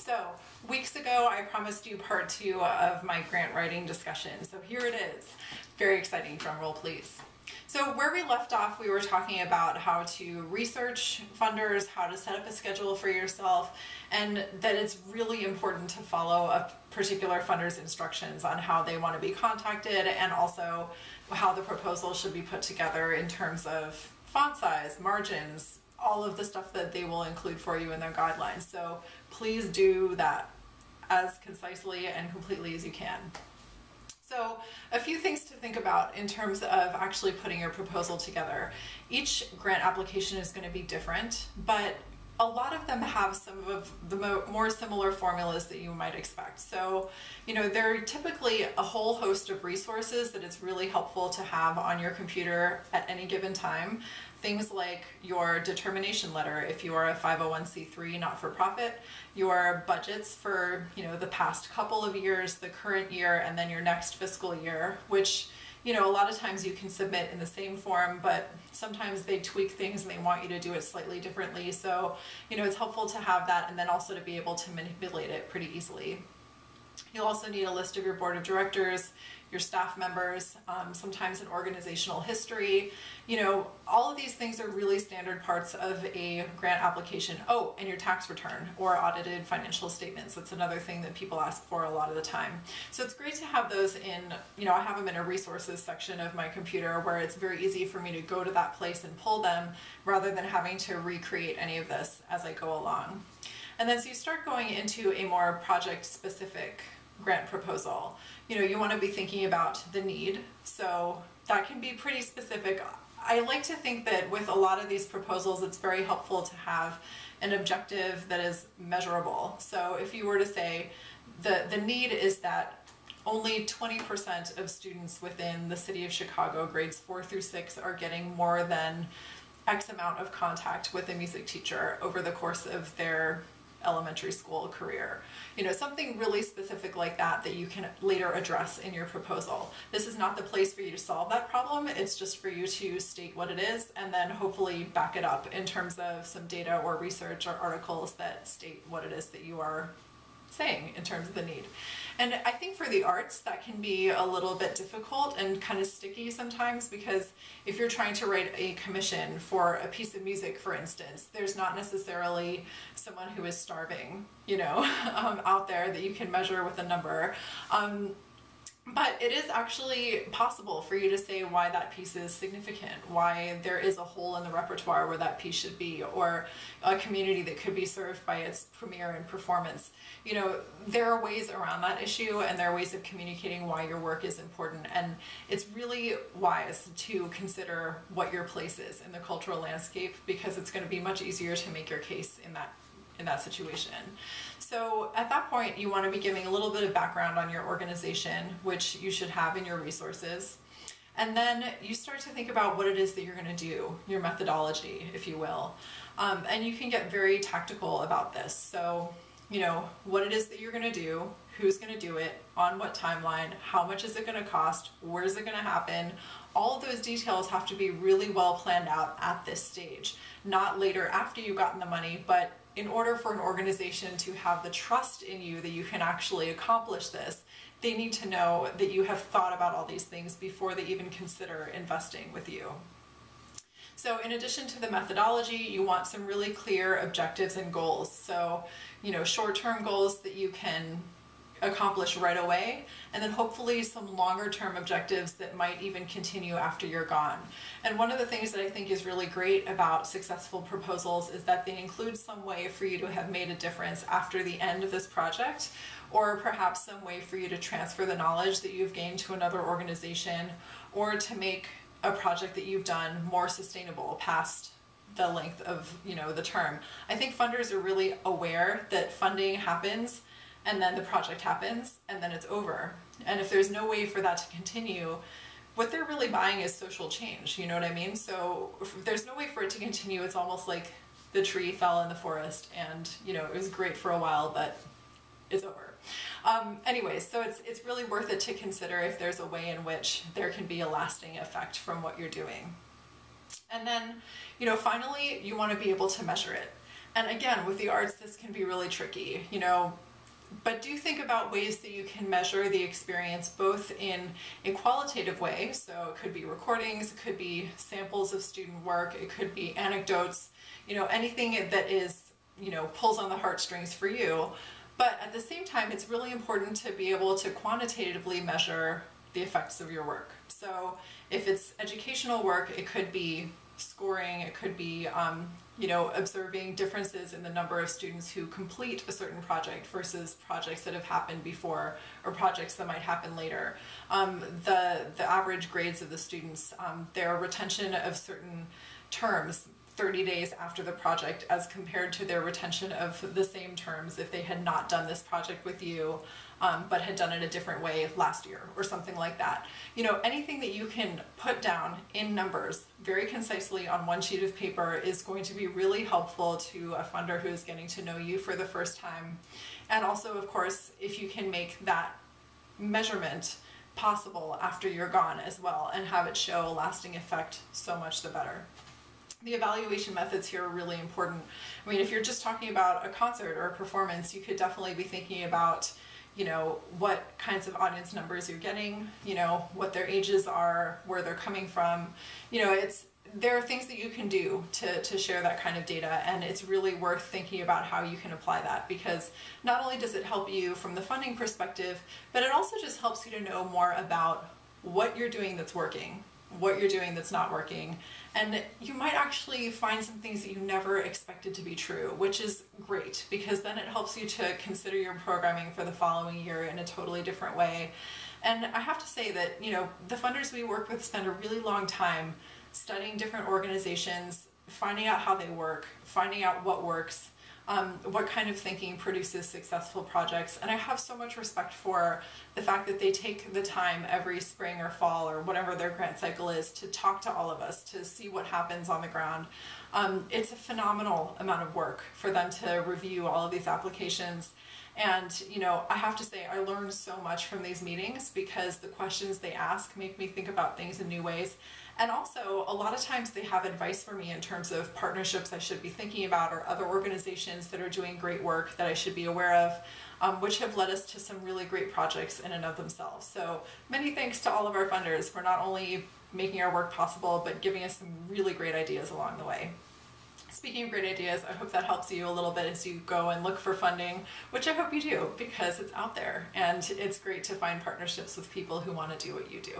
So, weeks ago I promised you part 2 of my grant writing discussion, so here it is. Very exciting, drum roll please. So where we left off, we were talking about how to research funders, how to set up a schedule for yourself, and that it's really important to follow a particular funder's instructions on how they want to be contacted, and also how the proposal should be put together in terms of font size, margins, all of the stuff that they will include for you in their guidelines. So please do that as concisely and completely as you can. So a few things to think about in terms of actually putting your proposal together. Each grant application is going to be different, but a lot of them have some of the more similar formulas that you might expect. So, there are typically a whole host of resources that it's really helpful to have on your computer at any given time. Things like your determination letter if you are a 501c3 not-for-profit, your budgets for the past couple of years, the current year, and then your next fiscal year, which a lot of times you can submit in the same form, but sometimes they tweak things and they want you to do it slightly differently. So, it's helpful to have that, and then also to be able to manipulate it pretty easily. You'll also need a list of your board of directors, your staff members, sometimes an organizational history. All of these things are really standard parts of a grant application. Oh, and your tax return or audited financial statements. That's another thing that people ask for a lot of the time. So it's great to have those in, I have them in a resources section of my computer where it's very easy for me to go to that place and pull them rather than having to recreate any of this as I go along. And then so you start going into a more project-specific grant proposal. You want to be thinking about the need, so that can be pretty specific. I like to think that with a lot of these proposals, it's very helpful to have an objective that is measurable. So if you were to say the need is that only 20% of students within the city of Chicago, grades 4 through 6, are getting more than X amount of contact with a music teacher over the course of their elementary school career. Something really specific like that that you can later address in your proposal. This is not the place for you to solve that problem. It's just for you to state what it is and then hopefully back it up in terms of some data or research or articles that state what it is that you are saying in terms of the need. And I think for the arts that can be a little bit difficult and kind of sticky sometimes, because if you're trying to write a commission for a piece of music, for instance, there's not necessarily someone who is starving, out there that you can measure with a number. But it is actually possible for you to say why that piece is significant, why there is a hole in the repertoire where that piece should be, or a community that could be served by its premiere and performance. There are ways around that issue, and there are ways of communicating why your work is important, and it's really wise to consider what your place is in the cultural landscape, because it's going to be much easier to make your case in that situation. So at that point, you want to be giving a little bit of background on your organization, which you should have in your resources. And then you start to think about what it is that you're going to do, your methodology, if you will. And you can get very tactical about this. So, what it is that you're going to do, who's going to do it, on what timeline, how much is it going to cost, where's it going to happen. All of those details have to be really well planned out at this stage, not later after you've gotten the money, but in order for an organization to have the trust in you that you can actually accomplish this, they need to know that you have thought about all these things before they even consider investing with you. So in addition to the methodology, you want some really clear objectives and goals. So, short-term goals that you can accomplish right away, and then hopefully some longer-term objectives that might even continue after you're gone. And one of the things that I think is really great about successful proposals is that they include some way for you to have made a difference after the end of this project, or perhaps some way for you to transfer the knowledge that you've gained to another organization, or to make a project that you've done more sustainable past the length of the term. I think funders are really aware that funding happens and then the project happens and then it's over. And if there's no way for that to continue, what they're really buying is social change, you know what I mean? So if there's no way for it to continue, it's almost like the tree fell in the forest and it was great for a while, but it's over. Anyways, so it's really worth it to consider if there's a way in which there can be a lasting effect from what you're doing. And then, finally, you want to be able to measure it. And again, with the arts, this can be really tricky, you know, but do think about ways that you can measure the experience both in a qualitative way. So it could be recordings, it could be samples of student work, it could be anecdotes, you know, anything that is, you know, pulls on the heartstrings for you. But at the same time, it's really important to be able to quantitatively measure the effects of your work. So if it's educational work, it could be scoring, it could be you know, observing differences in the number of students who complete a certain project versus projects that have happened before or projects that might happen later. The average grades of the students, their retention of certain terms 30 days after the project as compared to their retention of the same terms if they had not done this project with you, but had done it a different way last year or something like that. You know, anything that you can put down in numbers very concisely on one sheet of paper is going to be really helpful to a funder who is getting to know you for the first time. And also, of course, if you can make that measurement possible after you're gone as well and have it show a lasting effect, so much the better. The evaluation methods here are really important. I mean, if you're just talking about a concert or a performance, you could definitely be thinking about, you know, what kinds of audience numbers you're getting, you know, what their ages are, where they're coming from. You know, there are things that you can do to share that kind of data, and it's really worth thinking about how you can apply that, because not only does it help you from the funding perspective, but it also just helps you to know more about what you're doing that's working, what you're doing that's not working, and you might actually find some things that you never expected to be true, which is great, because then it helps you to consider your programming for the following year in a totally different way. And I have to say that, you know, the funders we work with spend a really long time studying different organizations, finding out how they work, finding out what works, what kind of thinking produces successful projects. And I have so much respect for the fact that they take the time every spring or fall or whatever their grant cycle is to talk to all of us, to see what happens on the ground. It's a phenomenal amount of work for them to review all of these applications. And, you know, I have to say I learned so much from these meetings, because the questions they ask make me think about things in new ways. And also, a lot of times they have advice for me in terms of partnerships I should be thinking about, or other organizations that are doing great work that I should be aware of, which have led us to some really great projects in and of themselves. So many thanks to all of our funders for not only making our work possible, but giving us some really great ideas along the way. Speaking of great ideas, I hope that helps you a little bit as you go and look for funding, which I hope you do, because it's out there and it's great to find partnerships with people who want to do what you do.